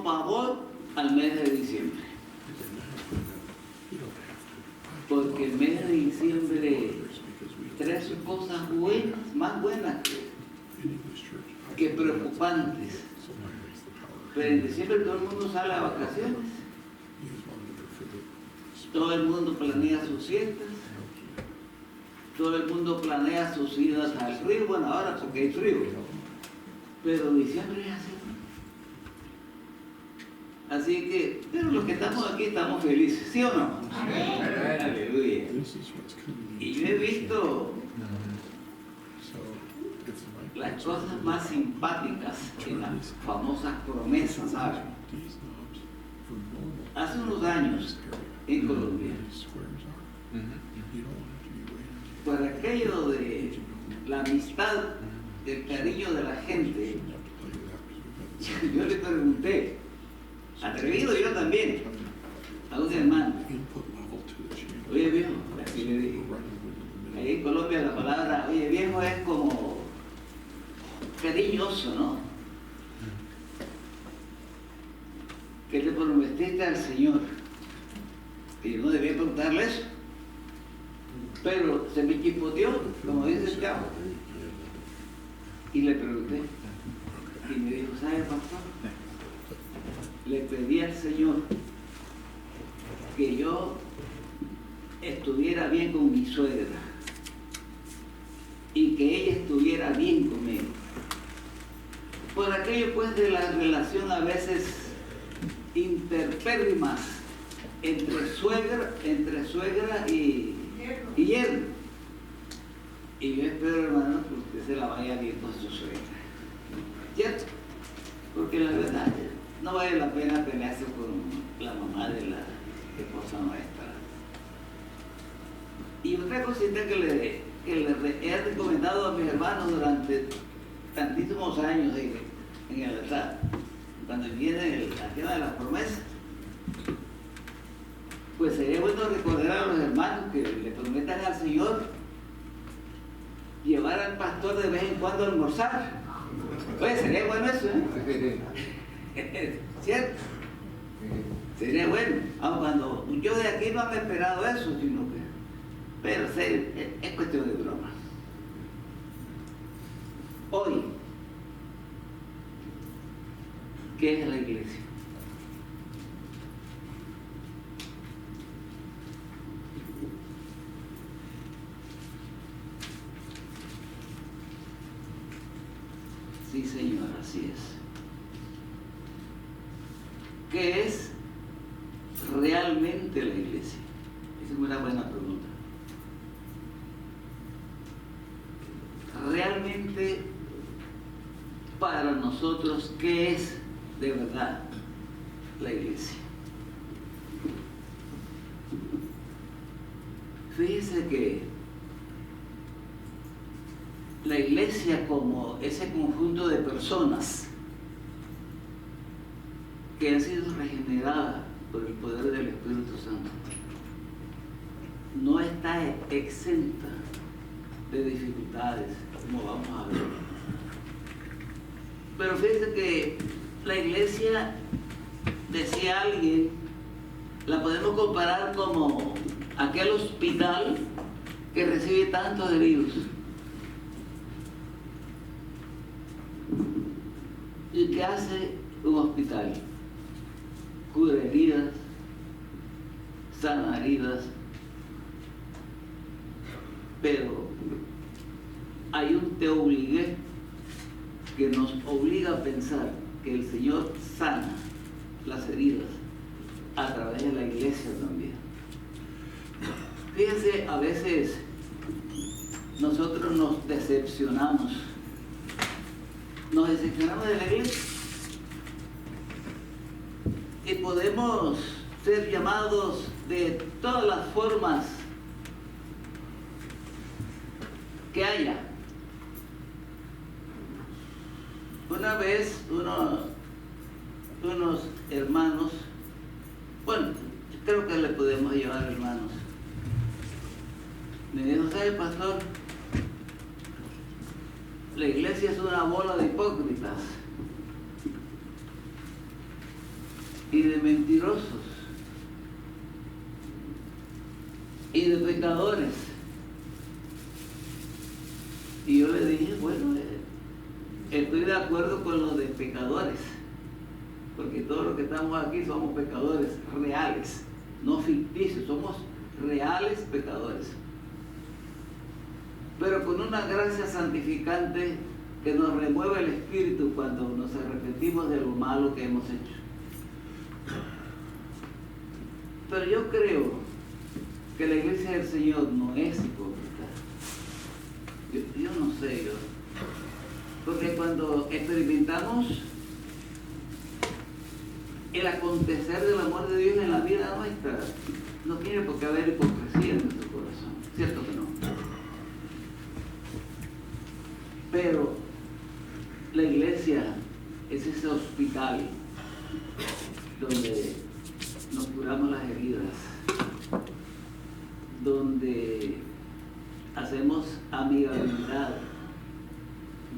tengo pavor al mes de diciembre. Porque el mes de diciembre trae sus cosas buenas, más buenas que preocupantes. Pero en diciembre todo el mundo sale a vacaciones. Todo el mundo planea sus fiestas. Todo el mundo planea sus idas al río. Bueno, ahora porque hay frío. Pero diciembre es así. Así que, pero los que estamos aquí estamos felices, ¿sí o no? Amén. Aleluya. Y yo he visto las cosas más simpáticas en las famosas promesas, ¿sabes? Hace unos años en Colombia, por aquello de la amistad, del cariño de la gente, yo le pregunté, atrevido yo también, a un hermano, oye viejo, así le dije, ahí en Colombia la palabra oye viejo es como cariñoso, ¿no? ¿Qué le prometiste al Señor? Y no debía preguntarle eso, pero se me chispoteó, como dice el chavo, y le pregunté, y me dijo, ¿sabe, pastor? Le pedí al Señor que yo estuviera bien con mi suegra y que ella estuviera bien conmigo. Por aquello pues de la relación a veces interpérrimas entre suegra y yerno. Y yo espero, hermano, que usted se la vaya bien con su suegra. ¿Cierto? Porque la verdad no vale la pena pelearse con la mamá de la esposa nuestra. Y otra cosita que le he recomendado a mis hermanos durante tantísimos años en el altar, cuando viene el tema de las promesas, pues sería bueno recordar a los hermanos que le prometan al Señor llevar al pastor de vez en cuando a almorzar. Oye, sería bueno eso, ¿eh? ¿Cierto? Sería bueno. Aunque cuando yo de aquí no me he esperado eso, sino que, pero es cuestión de broma. Hoy, ¿qué es la iglesia? Sí, Señor, así es. ¿Qué es realmente la iglesia? Esa es una buena pregunta. Realmente, para nosotros, ¿qué es de verdad la iglesia? Fíjese que la iglesia, como ese conjunto de personas que han sido regeneradas por el poder del Espíritu Santo, no está exenta de dificultades, como vamos a ver. Pero fíjense que la iglesia, decía alguien, la podemos comparar como aquel hospital que recibe tantos heridos. ¿Y qué hace un hospital? Cura heridas, sana heridas, pero hay un te obligué que nos obliga a pensar que el Señor sana las heridas a través de la iglesia también. Fíjense, a veces nosotros nos decepcionamos de la iglesia y podemos ser llamados de todas las formas que haya. Una vez unos hermanos, bueno, creo que le podemos llamar hermanos, me dijo, ¿sabe, pastor? La iglesia es una bola de hipócritas. y de mentirosos y de pecadores. Y yo le dije, bueno, estoy de acuerdo con los de pecadores, porque todos los que estamos aquí somos pecadores reales, no ficticios, somos reales pecadores, pero con una gracia santificante que nos remueve el espíritu cuando nos arrepentimos de lo malo que hemos hecho. Pero yo creo que la iglesia del Señor no es hipócrita. Yo no sé, porque cuando experimentamos el acontecer del amor de Dios en la vida nuestra, no tiene por qué haber hipocresía en nuestro corazón, ¿cierto que no? Pero la iglesia es ese hospital donde nos curamos las heridas, donde hacemos amigabilidad,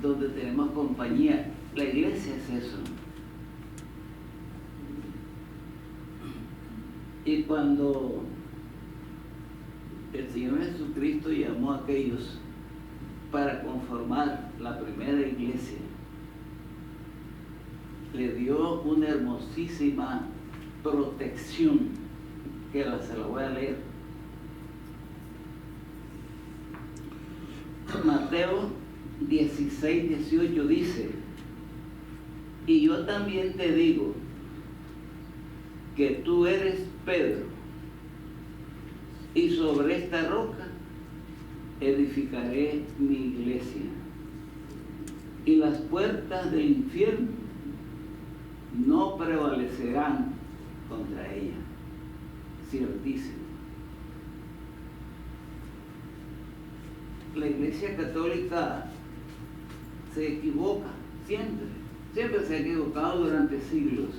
donde tenemos compañía. La iglesia es eso. Y cuando el Señor Jesucristo llamó a aquellos para conformar la primera iglesia, le dio una hermosísima protección, que se la voy a leer. Mateo 16, 18 dice: y yo también te digo que tú eres Pedro, y sobre esta roca edificaré mi iglesia, y las puertas del infierno no prevalecerán contra ella. Ciertísimo. La Iglesia Católica se equivoca siempre se ha equivocado durante siglos,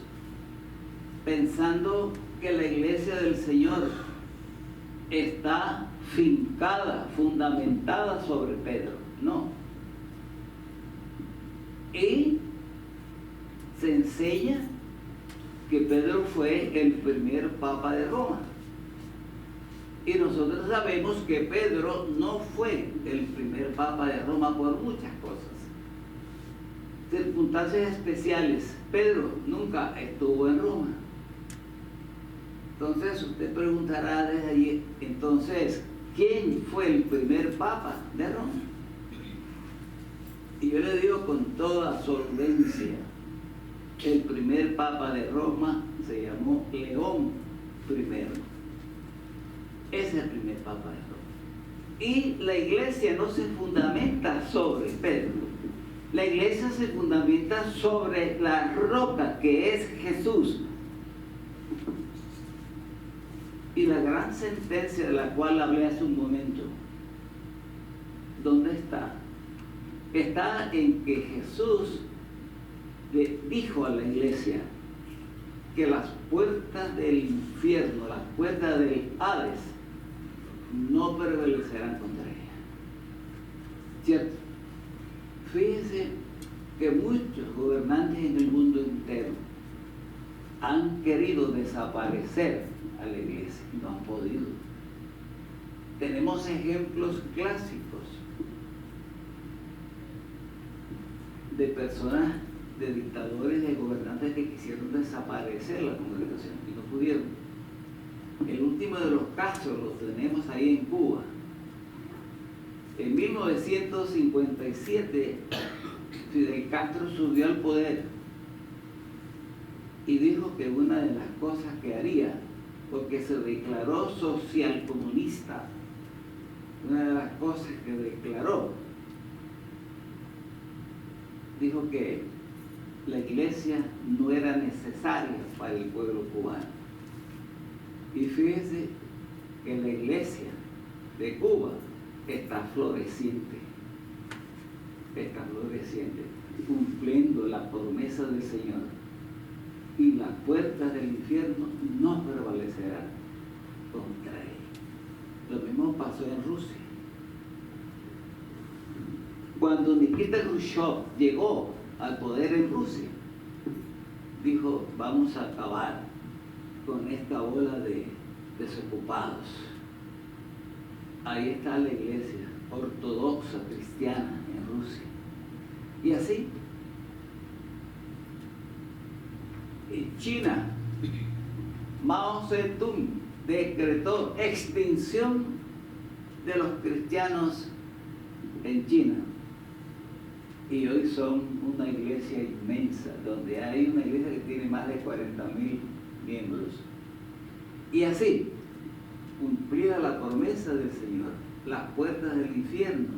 pensando que la Iglesia del Señor está fincada, fundamentada sobre Pedro. No. Y se enseña que Pedro fue el primer papa de Roma. Y nosotros sabemos que Pedro no fue el primer papa de Roma por muchas cosas. Circunstancias especiales. Pedro nunca estuvo en Roma. Entonces usted preguntará desde allí, entonces, ¿quién fue el primer papa de Roma? Y yo le digo con toda solvencia, el primer papa de Roma se llamó León I. Es el primer papa de Roma. Y la iglesia no se fundamenta sobre Pedro. La iglesia se fundamenta sobre la roca que es Jesús. Y la gran sentencia de la cual hablé hace un momento, ¿dónde está? Está en que Jesús le dijo a la iglesia que las puertas del infierno, las puertas del Hades, no prevalecerán contra ella. ¿Cierto? Fíjense que muchos gobernantes en el mundo entero han querido desaparecer a la iglesia y no han podido. Tenemos ejemplos clásicos de personas, de dictadores, de gobernantes que quisieron desaparecer la congregación y no pudieron. El último de los casos lo tenemos ahí en Cuba. En 1957, Fidel Castro subió al poder y dijo que una de las cosas que haría, porque se declaró socialcomunista, una de las cosas que declaró, dijo que la iglesia no era necesaria para el pueblo cubano. Y fíjense que la iglesia de Cuba está floreciente, cumpliendo la promesa del Señor. Y las puertas del infierno no prevalecerán contra él. Lo mismo pasó en Rusia. Cuando Nikita Khrushchev llegó al poder en Rusia, dijo: vamos a acabar con esta ola de desocupados. Ahí está la iglesia ortodoxa cristiana en Rusia. Y así, en China, Mao Zedong decretó extinción de los cristianos en China. Y hoy son una iglesia inmensa, donde hay una iglesia que tiene más de 40.000 miembros. Y así, cumplida la promesa del Señor, las puertas del infierno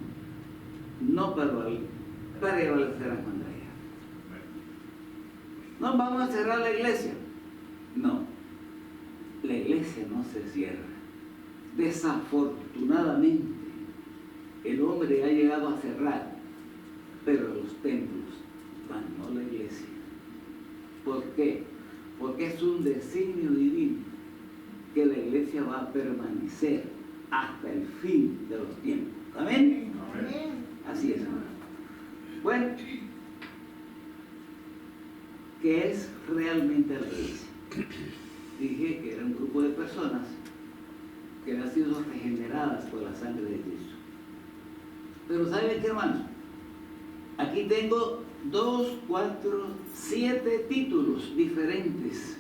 no prevalecerán contra ella. ¿No vamos a cerrar la iglesia? No, la iglesia no se cierra. Desafortunadamente, el hombre ha llegado a cerrar, pero los templos van, no la iglesia. ¿Por qué? Porque es un designio divino que la iglesia va a permanecer hasta el fin de los tiempos. ¿Amén? Amén. Así es, hermano. Bueno, ¿qué es realmente la iglesia? Dije que era un grupo de personas que han sido regeneradas por la sangre de Cristo. Pero ¿saben qué, hermanos? Aquí tengo 2, 4, 7 títulos diferentes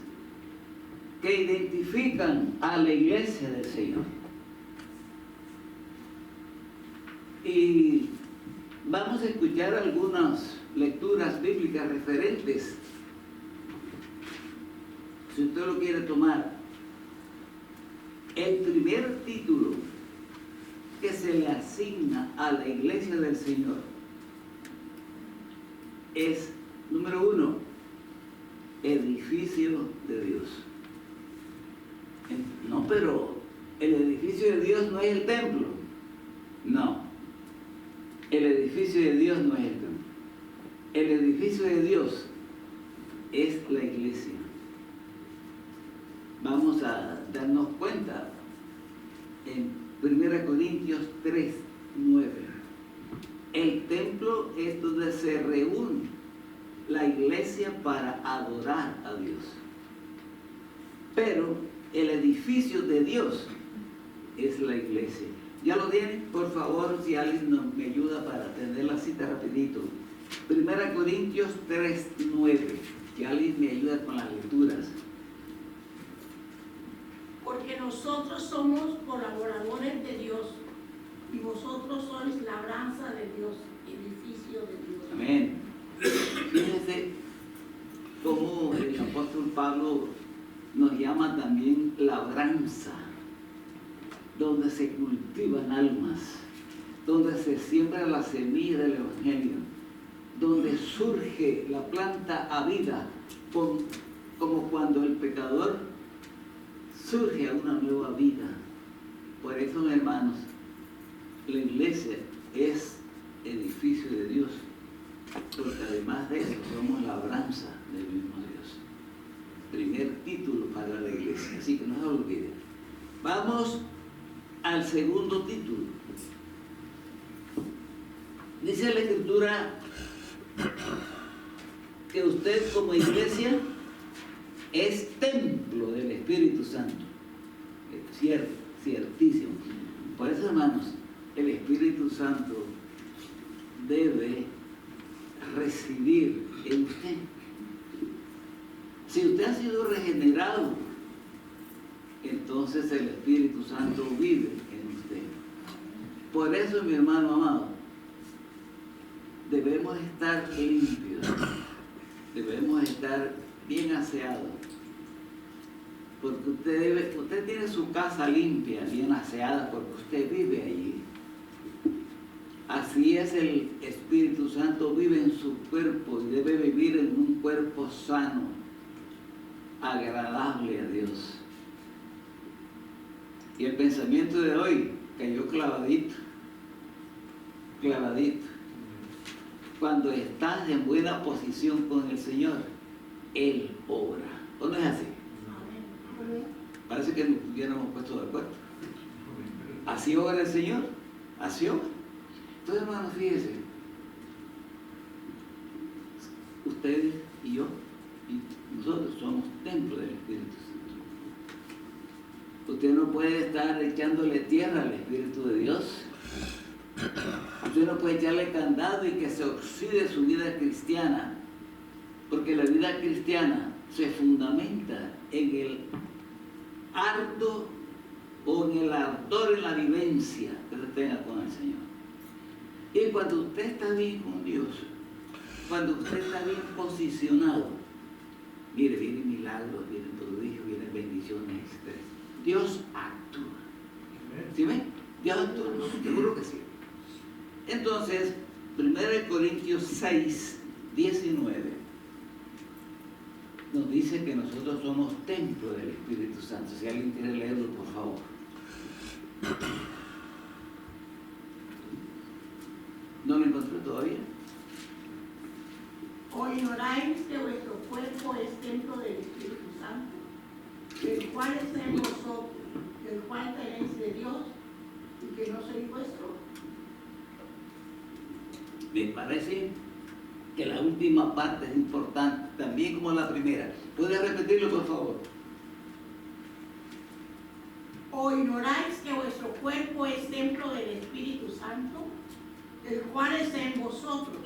que identifican a la iglesia del Señor. Y vamos a escuchar algunas lecturas bíblicas referentes. Si usted lo quiere tomar, el primer título que se le asigna a la iglesia del Señor es, número 1, edificio de Dios. No, pero el edificio de Dios no es el templo. No, el edificio de Dios no es el templo. El edificio de Dios es la iglesia. Vamos a darnos cuenta en 1 Corintios 3, 9. El templo es donde se reúne la iglesia para adorar a Dios. Pero el edificio de Dios es la iglesia. ¿Ya lo tienen? Por favor, si alguien me ayuda para tener la cita rapidito. 1 Corintios 3, 9. Que alguien me ayuda con las lecturas. Porque nosotros somos colaboradores de Dios y vosotros sois labranza de Dios, edificio de Dios. Amén. Fíjense cómo el apóstol Pablo nos llama también labranza, donde se cultivan almas, donde se siembra la semilla del Evangelio, donde surge la planta a vida, como cuando el pecador surge a una nueva vida. Por eso, hermanos, la iglesia es edificio de Dios, porque además de eso somos labranza del mismo Dios. Primer título para la iglesia, así que no se olviden. Vamos al segundo título. Dice la Escritura que usted como iglesia es templo del Espíritu Santo. Es cierto, ciertísimo. Por eso, hermanos, el Espíritu Santo debe residir en usted. Si usted ha sido regenerado, entonces el Espíritu Santo vive en usted. Por eso, mi hermano amado, debemos estar limpios, debemos estar bien aseados, porque usted tiene su casa limpia, bien aseada, porque usted vive allí. Así es, el Espíritu Santo vive en su cuerpo y debe vivir en un cuerpo sano, agradable a Dios. Y el pensamiento de hoy cayó clavadito. Cuando estás en buena posición con el Señor, Él obra. ¿O no es así? Parece que nos hubiéramos puesto de acuerdo. Así obra el Señor, así obra. Entonces, hermanos, fíjense, ustedes y yo y nosotros somos templo del Espíritu Santo. Usted no puede estar echándole tierra al Espíritu de Dios. Usted no puede echarle candado y que se oxide su vida cristiana, porque la vida cristiana se fundamenta en el harto o en el ardor, en la vivencia que se tenga con el Señor. Y cuando usted está bien con Dios, cuando usted está bien posicionado, mire, vienen milagros, vienen prodigios, vienen bendiciones externas. Dios actúa. ¿Sí ven? Dios actúa, seguro que sí. Entonces, 1 Corintios 6, 19, nos dice que nosotros somos templo del Espíritu Santo. Si alguien quiere leerlo, por favor. ¿No lo encontré todavía? ¿O ignoráis que vuestro cuerpo es templo del Espíritu Santo, el cual está en vosotros, el cual tenéis de Dios y que no sois vuestro? Me parece que la última parte es importante, también como la primera. ¿Puede repetirlo, por favor? ¿O ignoráis que vuestro cuerpo es templo del Espíritu Santo, el cual está en vosotros,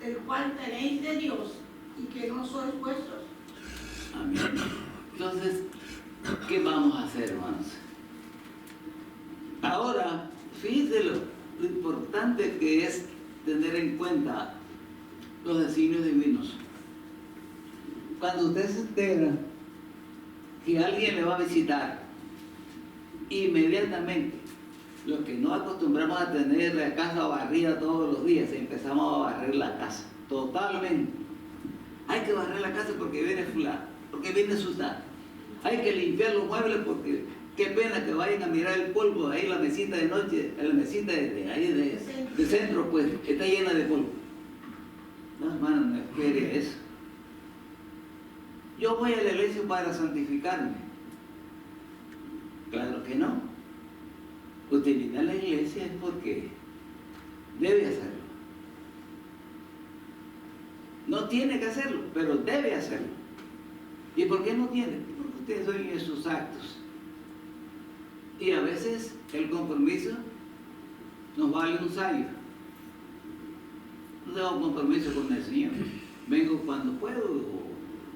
el cual tenéis de Dios y que no sois vuestros? Amén. Entonces, ¿qué vamos a hacer, hermanos? Ahora, fíjense lo importante que es tener en cuenta los designios divinos. Cuando usted se entera que alguien le va a visitar, inmediatamente, lo que no acostumbramos a tener la casa barrida todos los días, empezamos a barrer la casa, totalmente. Hay que barrer la casa porque viene fulano, porque viene Susana. Hay que limpiar los muebles porque qué pena que vayan a mirar el polvo, ahí la mesita de noche, la mesita de centro, pues, está llena de polvo. No, hermano, no espere eso. Yo voy a la iglesia para santificarme. Claro que no. Usted viene a la iglesia es porque debe hacerlo. No tiene que hacerlo, pero debe hacerlo. ¿Y por qué no tiene? Porque ustedes oyen sus actos. Y a veces el compromiso nos vale un sayo. No tengo compromiso con el Señor. Vengo cuando puedo,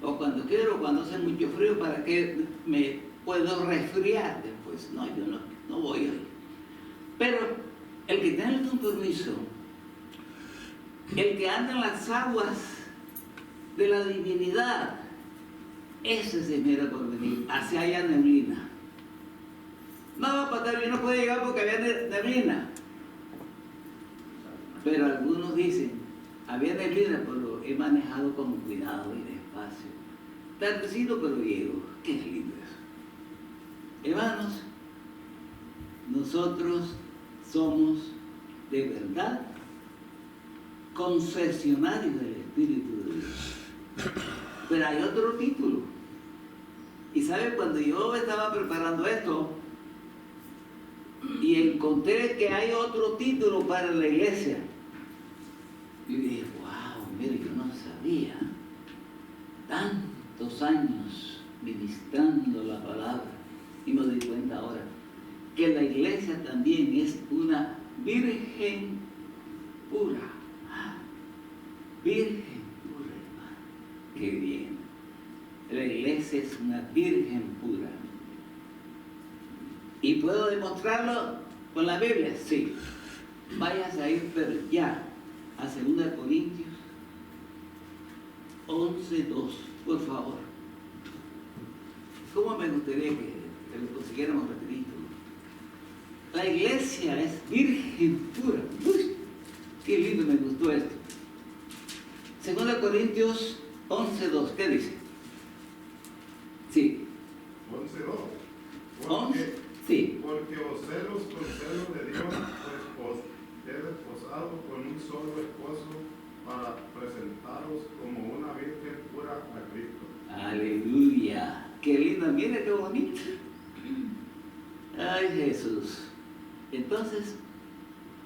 o cuando quiero, o cuando hace mucho frío, para que me puedo resfriar después. No, yo no voy hoy. Pero el que tiene el compromiso, el que anda en las aguas de la divinidad, ese se mira por venir, hacia allá neblina. No, pastor, yo no puedo llegar porque había neblina. Pero algunos dicen, había neblina, pero he manejado con cuidado y despacio. Tardecito, pero llego. Qué lindo eso. Hermanos, nosotros somos de verdad concesionarios del Espíritu de Dios. Pero hay otro título. Y sabe, cuando yo estaba preparando esto y encontré que hay otro título para la iglesia, y dije, wow, mire, yo no sabía. Tantos años ministrando la palabra, y me doy cuenta ahora que la iglesia también es una virgen pura. Virgen pura, hermano. Qué bien. La iglesia es una virgen pura. ¿Y puedo demostrarlo con la Biblia? Sí. Váyase a ir, pero ya, a 2 Corintios 11:2, por favor. ¿Cómo me gustaría que lo consiguiéramos rapidito? La iglesia es virgen pura. Uy, qué lindo, me gustó esto. 2 Corintios 11:2, ¿qué dice? Sí. 11:2. 11, sí. Porque os celos con celo de Dios, pues os he desposado con un solo esposo para presentaros como una virgen pura a Cristo. Aleluya. Qué lindo, mire qué bonito. Ay, Jesús. Entonces,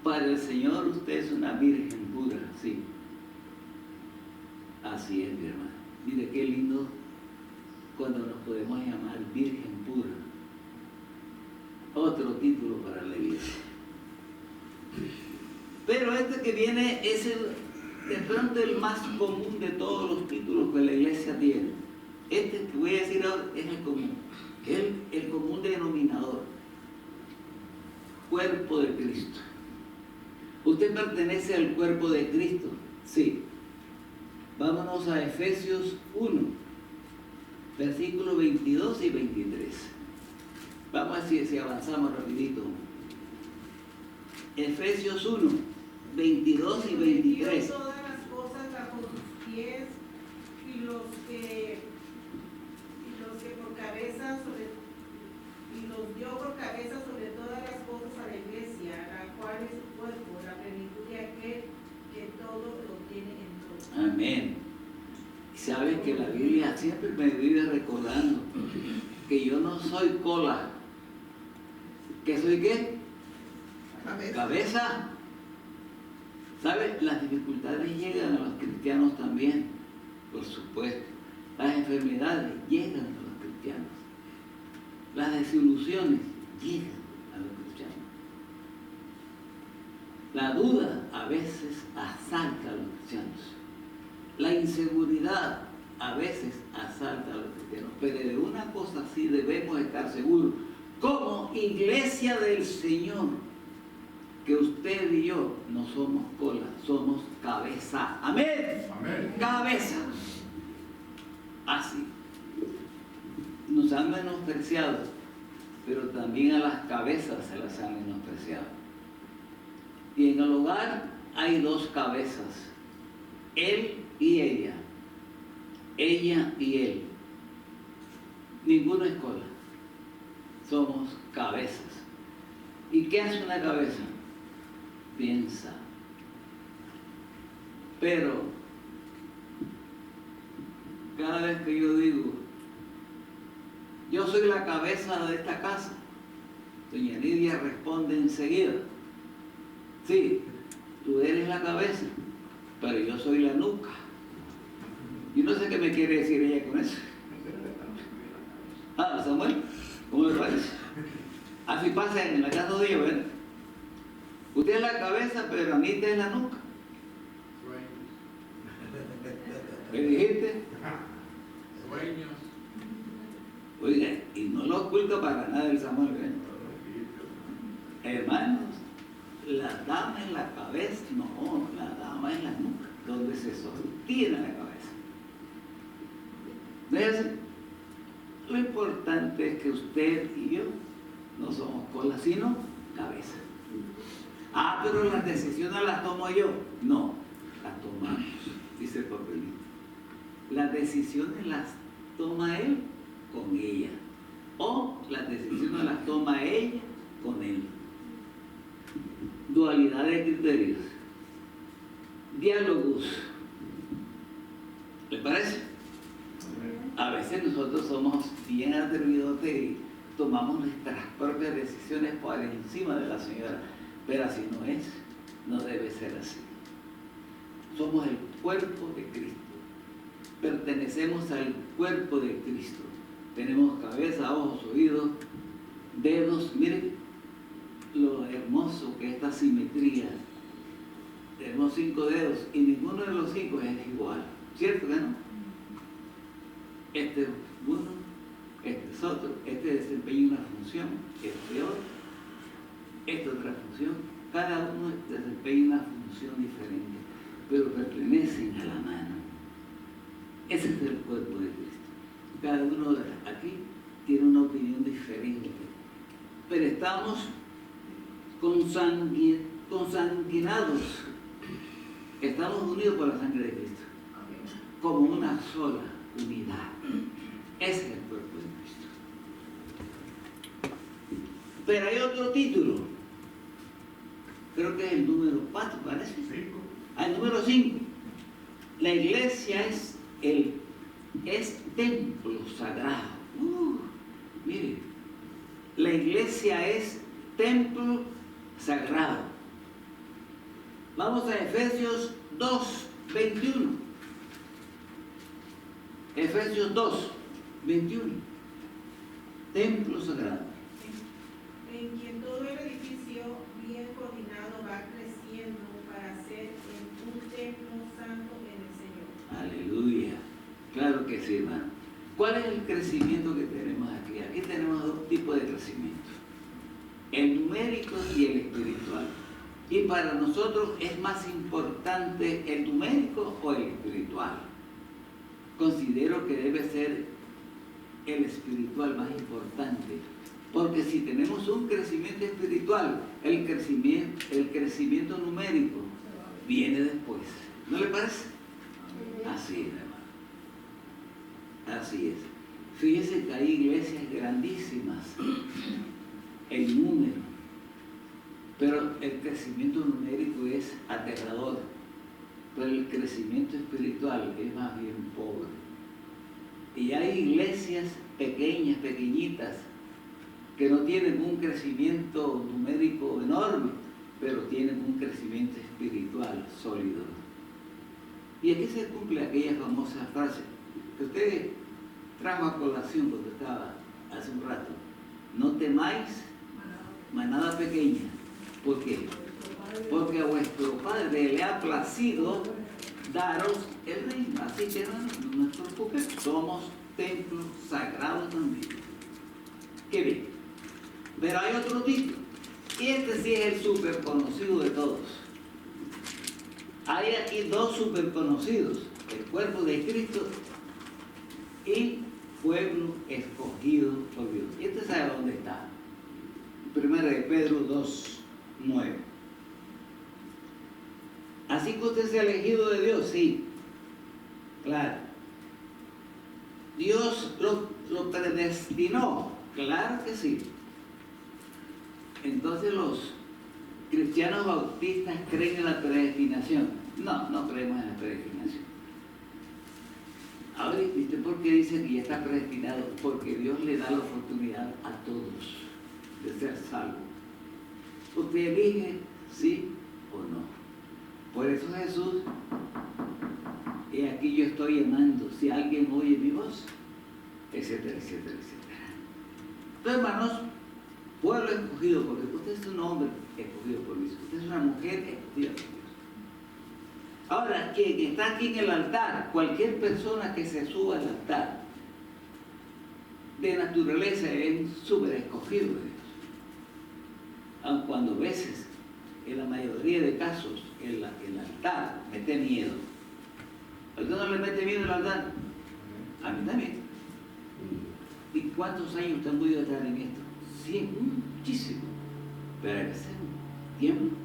para el Señor usted es una virgen pura, sí. Así es, mi hermano. Mire qué lindo cuando nos podemos llamar virgen pura. otro título para la iglesia. Pero este que viene es de pronto el más común de todos los títulos que la iglesia tiene. Este que voy a decir ahora es el común, el común denominador. Cuerpo de Cristo. ¿Usted pertenece al cuerpo de Cristo? Sí. Vámonos a Efesios 1, versículos 22 y 23. Vamos a ver si avanzamos rapidito. Efesios 1, 22 y 23. Todas las cosas bajo sus pies y los que por cabeza y los dio por cabeza sobre todas las cosas a la iglesia, la cual es su cuerpo, la plenitud de aquel que todo lo tiene en todo. Amén. Y sabes que la Biblia siempre me vive recordando que yo no soy cola. ¿Que soy qué? Cabeza. ¿Sabes? Las dificultades llegan a los cristianos también, por supuesto. Las enfermedades llegan a los cristianos. Las desilusiones llegan a los cristianos. La duda a veces asalta a los cristianos. La inseguridad a veces asalta a los cristianos. Pero de una cosa sí debemos estar seguros. Como iglesia del Señor, que usted y yo no somos cola, somos cabeza. Amén. Amén. Cabeza. Así. Nos han menospreciado, pero también a las cabezas se las han menospreciado. Y en el hogar hay dos cabezas, él y ella y él. Ninguno es cola, somos cabezas. ¿Y qué hace una cabeza? Piensa. Pero cada vez que yo digo, yo soy la cabeza de esta casa, doña Lidia responde enseguida, sí, tú eres la cabeza, pero yo soy la nuca. Y no sé qué me quiere decir ella con eso. Ah, Samuel, ¿cómo le parece? Así pasa en la casa de ellos, ¿ven? Usted es la cabeza, pero Anita es la nuca. ¿Qué dijiste? Sueños. Oiga, y no lo oculto para nada el Samuel, ¿ven? Hermanos, la dama es la cabeza, no, la dama es la nuca, donde se sostiene la cabeza. ¿No es así? Lo importante es que usted y yo no somos cola, sino cabeza. Ah, pero las decisiones las tomo yo. No, las tomamos, dice el papelito. Las decisiones las toma él con ella. O las decisiones las toma ella con él. Dualidad de criterios. Diálogos. ¿Le parece? A veces nosotros somos bien atrevidos y tomamos nuestras propias decisiones por encima de la señora. Pero así no es, no debe ser así. Somos el cuerpo de Cristo. Pertenecemos al cuerpo de Cristo. Tenemos cabeza, ojos, oídos, dedos. Miren lo hermoso que es esta simetría. Tenemos 5 dedos y ninguno de los 5 es igual. ¿Cierto que no? Este es uno, este es otro, este desempeña una función, este otro, esta otra función. Cada uno desempeña una función diferente, pero pertenecen a la mano. Ese es el cuerpo de Cristo. Cada uno de aquí tiene una opinión diferente, pero estamos consanguinados. Estamos unidos por la sangre de Cristo, como una sola unidad. Ese es el cuerpo de Cristo. Pero hay otro título, creo que es el número 4, parece. 5. El número 5. La iglesia es templo sagrado. Mire, la iglesia es templo sagrado. Vamos a Efesios 2, 21. Efesios 2, 21. Templo sagrado. En quien que sí, hermano. ¿Cuál es el crecimiento que tenemos aquí? Aquí tenemos dos tipos de crecimiento. El numérico y el espiritual. Y para nosotros es más importante el numérico o el espiritual. Considero que debe ser el espiritual más importante. Porque si tenemos un crecimiento espiritual, el crecimiento numérico viene después. ¿No le parece? Así es, hermano. Así es. Fíjense que hay iglesias grandísimas en número, pero el crecimiento numérico es aterrador, pero el crecimiento espiritual es más bien pobre. Y hay iglesias pequeñas, pequeñitas, que no tienen un crecimiento numérico enorme, pero tienen un crecimiento espiritual sólido. Y aquí se cumple aquella famosa frase que usted trajo a colación cuando estaba hace un rato: no temáis manada pequeña. ¿Por qué? Porque a vuestro Padre le ha placido daros el reino. Así que no nos preocupes, somos templos sagrados también. Qué bien. Pero hay otro título, y este sí es el súper conocido de todos. Hay aquí dos súper conocidos: el cuerpo de Cristo y pueblo escogido por Dios. Y este sabe dónde está. Primera de Pedro 2:9. Así que usted se ha elegido de Dios, sí, claro. Dios lo predestinó, claro que sí. Entonces los cristianos bautistas creen en la predestinación. No creemos en la predestinación. Ahora, ¿viste por qué dice que ya está predestinado? Porque Dios le da la oportunidad a todos de ser salvos. Usted elige sí o no. Por eso Jesús, y aquí yo estoy llamando, si alguien oye mi voz, etcétera, etcétera, etcétera. Entonces, hermanos, pueblo escogido por Dios. Usted es un hombre escogido por Dios. Usted es una mujer escogida por Dios. Ahora, quien está aquí en el altar, cualquier persona que se suba al altar, de naturaleza es súper escogido de Dios. Aun cuando a veces, en la mayoría de casos, el altar mete miedo. ¿A usted no le mete miedo el altar? A mí también. ¿Y cuántos años usted han podido estar en esto? 100, muchísimo. Pero hay que hacer un tiempo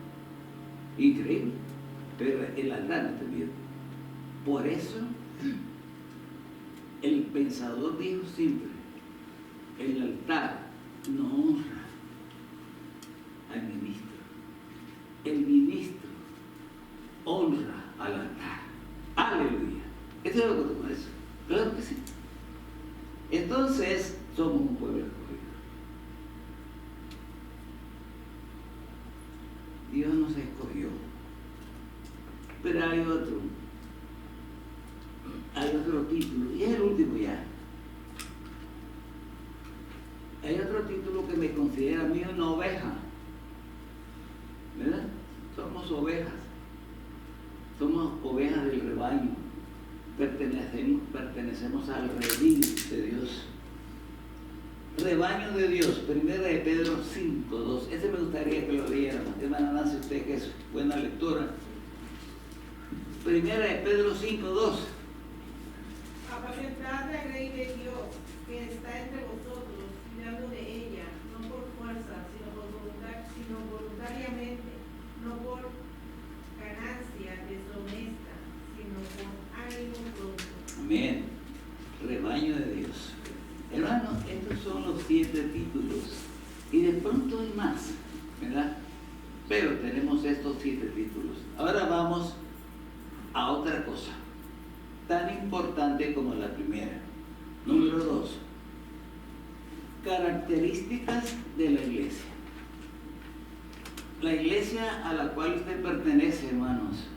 increíble. Pero el altar mete miedo. Por eso, el pensador dijo siempre: el altar no honra al ministro. El ministro honra al altar. Aleluya. ¿Esto es lo que tú parece? Claro que sí. Entonces, somos un pueblo escogido. Dios nos escogió. Pero hay otro título, y es el último ya. Hay otro título que me considera a mí una oveja, ¿verdad? Somos ovejas del rebaño, pertenecemos al redil de Dios. Rebaño de Dios, primera de Pedro 5:2. Ese me gustaría que lo leyera, hermana Nancy, usted que es buena lectora. Primera de Pedro 5:2. Apacentad la grey de Dios que está entre vosotros, cuidando de ella, no por fuerza, sino voluntariamente, no por ganancia deshonesta, sino con ánimo pronto. Amén. Rebaño de Dios. Hermanos, estos son los 7 títulos. Y de pronto hay más, ¿verdad? Pero tenemos estos 7 títulos. Ahora vamos a otra cosa tan importante como la primera. Número 2. Características de la iglesia. La iglesia a la cual usted pertenece, hermanos.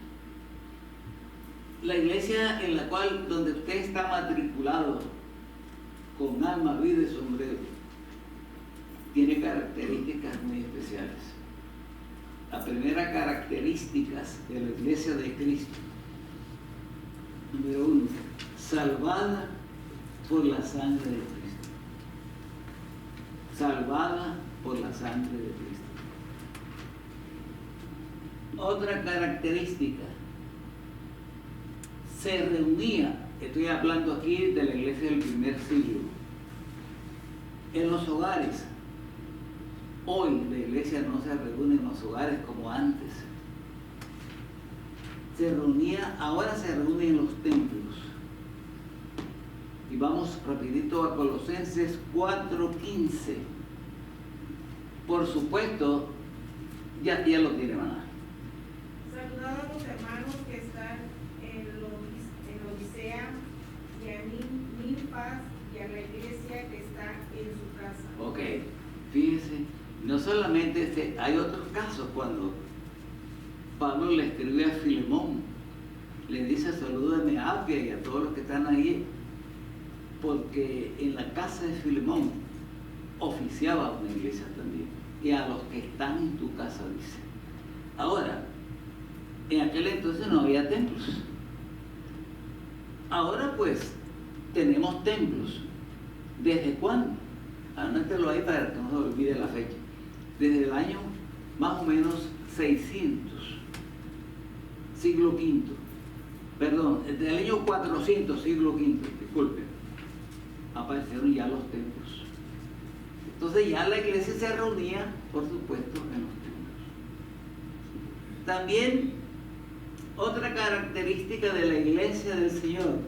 La iglesia en la cual, donde usted está matriculado con alma, vida y sombrero, tiene características muy especiales. La primera característica de la iglesia de Cristo: número 1, salvada por la sangre de Cristo. Salvada por la sangre de Cristo. Otra característica, se reunía, estoy hablando aquí de la iglesia del primer siglo, en los hogares. Hoy la iglesia no se reúne en los hogares como antes. Se reunía, ahora se reúne en los templos. Y vamos rapidito a Colosenses 4:15. Por supuesto, ya lo tiene, hermana. Saludad a los hermanos que están en Odisea y a Ninfas y a la iglesia que está en su casa. Ok, fíjense, no solamente hay otros casos cuando Pablo le escribe a Filemón, le dice salúdame a Apia y a todos los que están ahí, porque en la casa de Filemón oficiaba una iglesia también, y a los que están en tu casa, dice. Ahora, en aquel entonces no había templos. Ahora pues tenemos templos. ¿Desde cuándo? Anótelo ahí para que no se olvide la fecha. Desde el año más o menos 600, siglo V. Perdón, desde el año 400, siglo V, disculpen, aparecieron ya los templos. Entonces ya la iglesia se reunía, por supuesto, en los templos. También otra característica de la iglesia del Señor,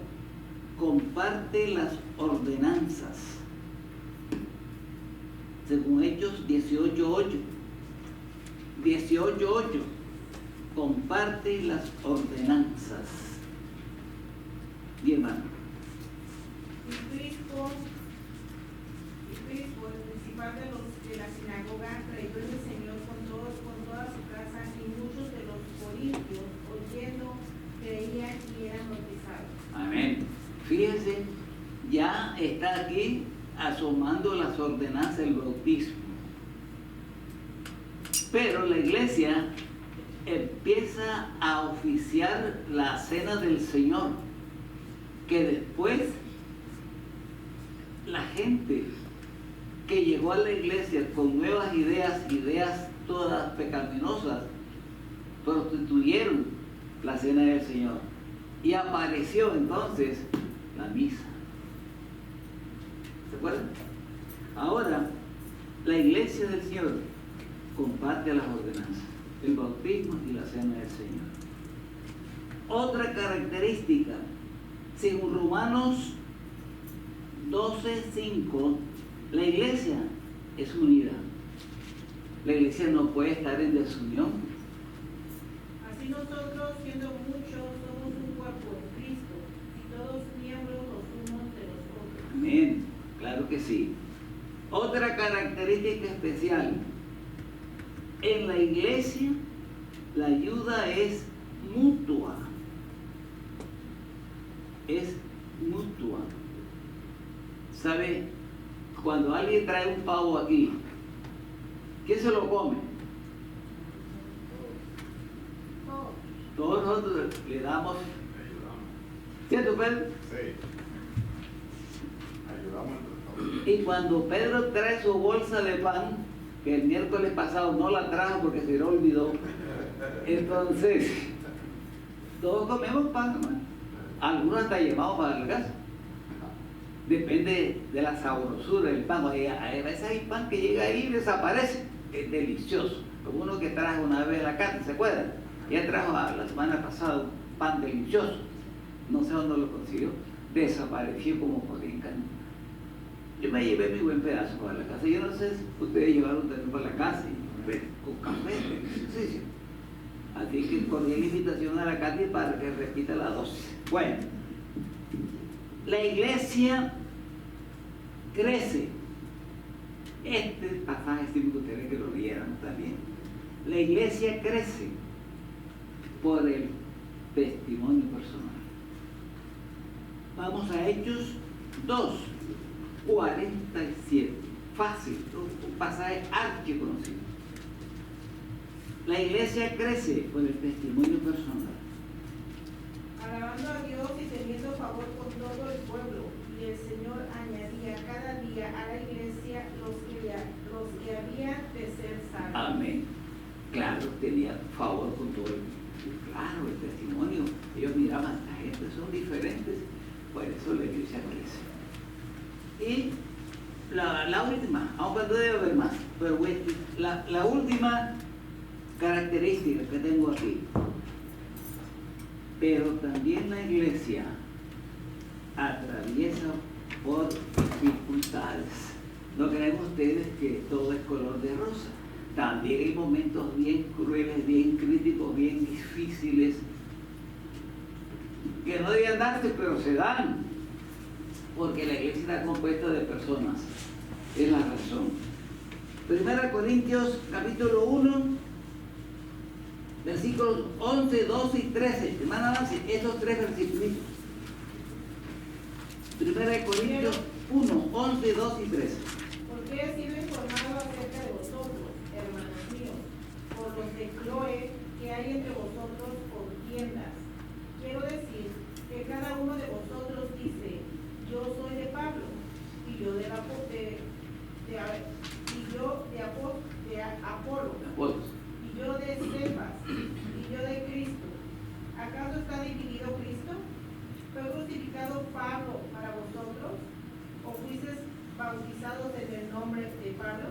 comparte las ordenanzas. Según Hechos 18:8. 18:8. Comparte las ordenanzas. Bien, hermano. Y Crispo, el principal de la sinagoga, creyó en el Señor con toda su casa, y muchos de los corintios, oyendo, creían y eran bautizados. Amén. Fíjense, ya está aquí asomando las ordenanzas del bautismo. Pero la iglesia empieza a oficiar la cena del Señor, que después la gente que llegó a la iglesia con nuevas ideas todas pecaminosas, prostituyeron la cena del Señor y apareció entonces la misa. ¿Se acuerdan? Ahora la iglesia del Señor comparte las ordenanzas, el bautismo y la cena del Señor. Otra característica, según Romanos 12:5, la iglesia es unida. La iglesia no puede estar en desunión. Así nosotros, siendo muchos, somos un cuerpo en Cristo, y todos miembros los unos de los otros. Amén, claro que sí. Otra característica especial, en la iglesia la ayuda es mutua. Es mutua. ¿Sabe? Cuando alguien trae un pavo aquí, ¿quién se lo come? Todos nosotros le damos. ¿Cierto, Pedro? Sí. Ayudamos entre todos. Y cuando Pedro trae su bolsa de pan, que el miércoles pasado no la trajo porque se le olvidó, entonces todos comemos pan, hermano. Algunos hasta llevamos para la casa. Depende de la sabrosura del pan. Oye, a veces hay pan que llega ahí y desaparece. Es delicioso. Como uno que trajo una vez la carne, ¿se acuerdan? Ya trajo la semana pasada un pan delicioso. No sé dónde lo consiguió. Desapareció como jorinca. Yo me llevé mi buen pedazo para la casa. Yo no sé si ustedes llevaron también para la casa y con café, deliciosísimo. Así que cordial invitación a la Katy para que repita la dosis. Bueno, la iglesia crece. Este pasaje sí me gustaría que lo vieran también. La iglesia crece por el testimonio personal. Vamos a Hechos 2:47. Fácil, un pasaje archiconocido. La iglesia crece por el testimonio personal. Alabando a Dios y teniendo favor con todo el pueblo, y el Señor a la iglesia los que había de ser salvos. Amén. Claro, tenía favor con todo el mundo. Claro, el testimonio. Ellos miraban, la gente son diferentes, por eso la iglesia crece. Y la última, aunque no debe haber más, pero la última característica que tengo aquí. Pero también la iglesia atraviesa por dificultades. No crean ustedes que todo es color de rosa. También hay momentos bien crueles, bien críticos, bien difíciles, que no debían darse, pero se dan, porque la iglesia está compuesta de personas. Es la razón. 1 Corintios capítulo 1, versículos 11, 12 y 13. Hermana Nancy, esos tres versículos. 1 Corintios 1, 11, 12 y 13. Porque he sido informado acerca de vosotros, hermanos míos, por los de Cloé, que hay entre vosotros contiendas. Quiero decir que cada uno de vosotros dice, yo soy de Pablo, y yo de Apolo, y yo de Cefas, y yo de Cristo. ¿Acaso está dividido Cristo? ¿Fue crucificado Pablo para vosotros? ¿O fuisteis bautizados en el nombre de Pablo?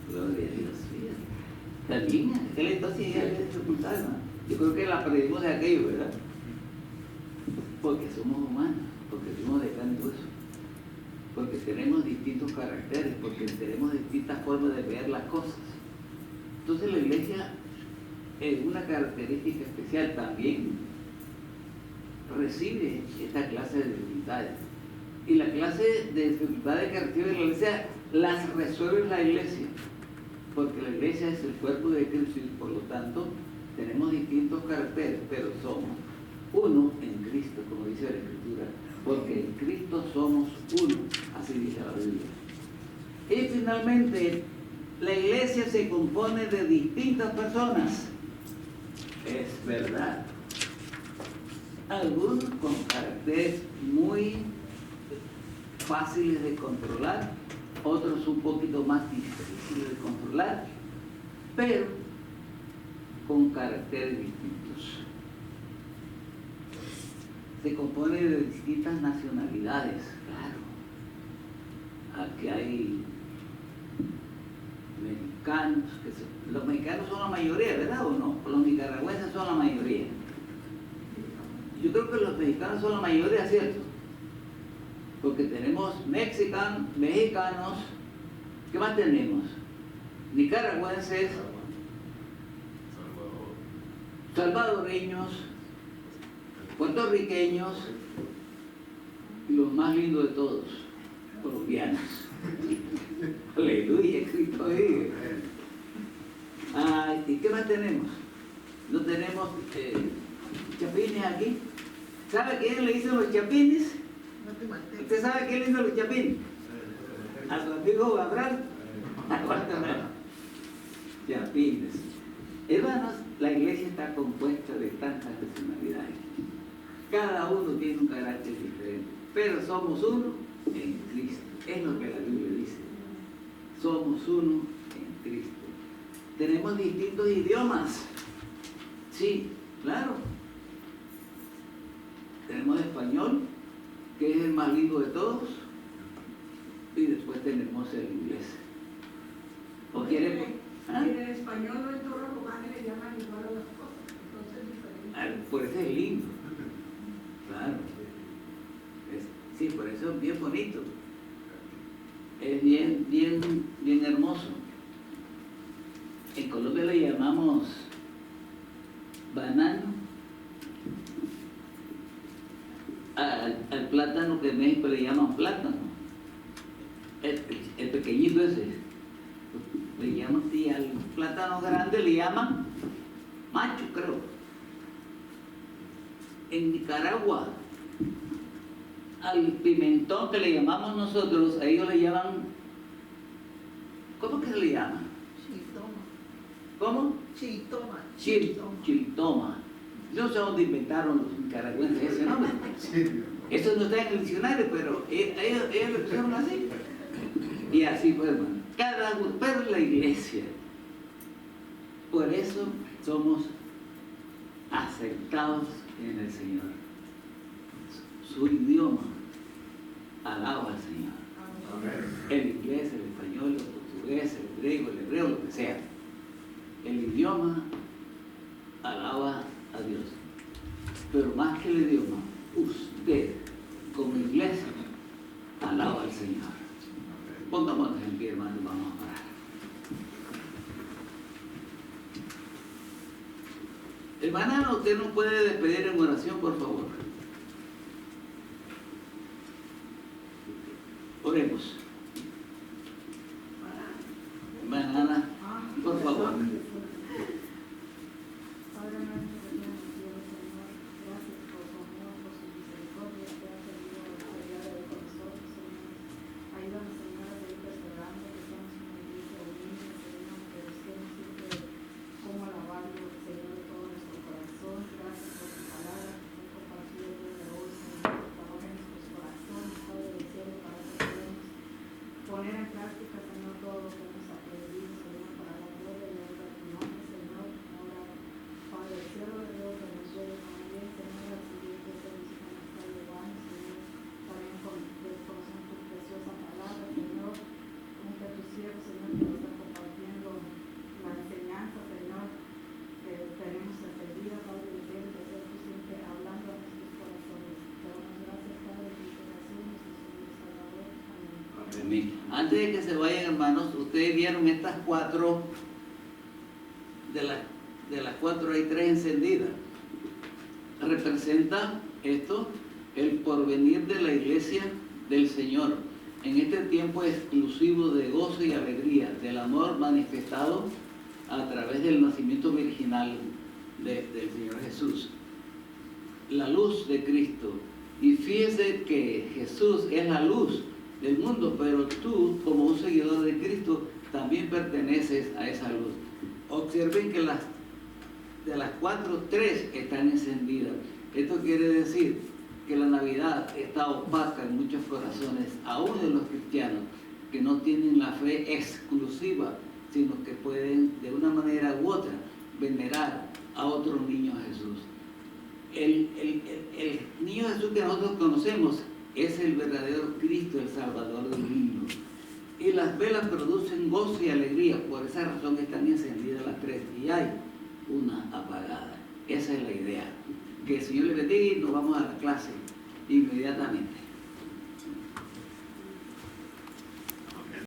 Gloria a Dios. También en aquel entonces ya había dificultades, ¿no? Yo creo que la aprendimos de aquello, ¿verdad? Porque somos humanos, porque somos de carne y hueso, porque tenemos distintos caracteres, porque tenemos distintas formas de ver las cosas. Entonces la iglesia, en una característica especial, también recibe esta clase de dificultades. Y la clase de dificultades que recibe la iglesia las resuelve la iglesia, porque la iglesia es el cuerpo de Cristo y por lo tanto tenemos distintos caracteres, pero somos uno en Cristo, como dice la Escritura, porque en Cristo somos uno, así dice la Biblia. Y finalmente, la iglesia se compone de distintas personas. Es verdad. Algunos con caracteres muy fáciles de controlar, otros un poquito más difíciles de controlar, pero con caracteres distintos. Se compone de distintas nacionalidades, claro. Aquí hay mexicanos, los mexicanos son la mayoría, ¿verdad o no? Los nicaragüenses son la mayoría. Yo creo que los mexicanos son la mayoría, ¿cierto? Porque tenemos mexicanos, ¿qué más tenemos? Nicaragüenses, salvadoreños, puertorriqueños y los más lindos de todos, colombianos. Aleluya, Cristo vive. ¿Y qué más tenemos? No tenemos chapines aquí. ¿Sabe quién le dicen los chapines? ¿Usted sabe quién le dicen los chapines? A su amigo Abraham. Chapines. Hermanos, la iglesia está compuesta de tantas nacionalidades. Cada uno tiene un carácter diferente, pero somos uno en Cristo. Es lo que la Biblia dice. Somos uno en Cristo. Tenemos distintos idiomas. Sí, claro. Tenemos español, que es el más lindo de todos, y después tenemos el inglés. ¿O quiere? En el español no en todos los lugares le llaman igual a las cosas, entonces es diferente. Por eso es lindo. Claro. Sí, por eso es bien bonito. Es bien hermoso. En Colombia le llamamos banano al plátano, que en México le llaman plátano. El pequeñito ese. Le llaman, y al plátano grande le llaman macho, creo. En Nicaragua, al pimentón que le llamamos nosotros, a ellos le llaman, ¿cómo que se le llama? Chiltoma. ¿Cómo? Chiltoma. Chiltoma. Yo no sé dónde inventaron los nicaragüenses ese nombre. Eso no está en el diccionario, pero ellos lo pusieron así. Y así pues, hermano. Pero la iglesia, por eso somos aceptados en el Señor. Su idioma alaba al Señor. El inglés, el español, el portugués, el griego, el hebreo, lo que sea. El idioma alaba a Dios. Pero más que el idioma, usted, como iglesia, alaba al Señor. Pongámonos en pie, hermano, vamos a orar. Hermana, usted nos puede despedir en oración, por favor. Oremos. Hermana Ana, por favor. Padre nuestro que estás en el cielo, Señor, gracias por su amor, por su misericordia que ha tenido el día de hoy con nosotros, Señor. Ayúdanos, Señor, a seguir perseverando, que somos una iglesia humilde, Señor, que busquemos siempre cómo alabarlo, Señor, de todo nuestro corazón. Gracias por tu palabra que fue compartida el día de hoy, Señor. Trabaja en nuestros corazones, Padre del cielo, para que podamos poner en práctica, Señor, todo lo que hemos aprendido, Señor, para la gloria y la honra de tu nombre, Señor. Ahora, Padre del cielo, de Dios, que nos lleve también, Señor, al siguiente servicio que nos está llevando, Señor. También desconocemos tu preciosa palabra, Señor. Junto a tus siervos, Señor, que nos están compartiendo la enseñanza, Señor, que tenemos entendida, Padre del cielo, que seas tú siempre hablando a nuestros corazones. Te damos gracias, Padre, de tu oración, nuestro Señor Salvador. Amén. Amén. Antes de que se vayan, hermanos, ustedes vieron estas 4, de las 4 hay 3 encendidas. Representa esto el porvenir de la iglesia del Señor en este tiempo exclusivo de gozo y alegría, del amor manifestado a través del nacimiento virginal del Señor Jesús. La luz de Cristo. Y fíjese que Jesús es la luz del mundo, pero tú, como un seguidor de Cristo, también perteneces a esa luz. Observen que de las 4, 3 están encendidas. Esto quiere decir que la Navidad está opaca en muchos corazones, aún de los cristianos, que no tienen la fe exclusiva, sino que pueden, de una manera u otra, venerar a otro niño Jesús. El niño Jesús que nosotros conocemos es el verdadero Cristo, el Salvador del mundo. Y las velas producen gozo y alegría, por esa razón están encendidas las 3 y hay una apagada. Esa es la idea. Que el Señor le bendiga y nos vamos a la clase inmediatamente.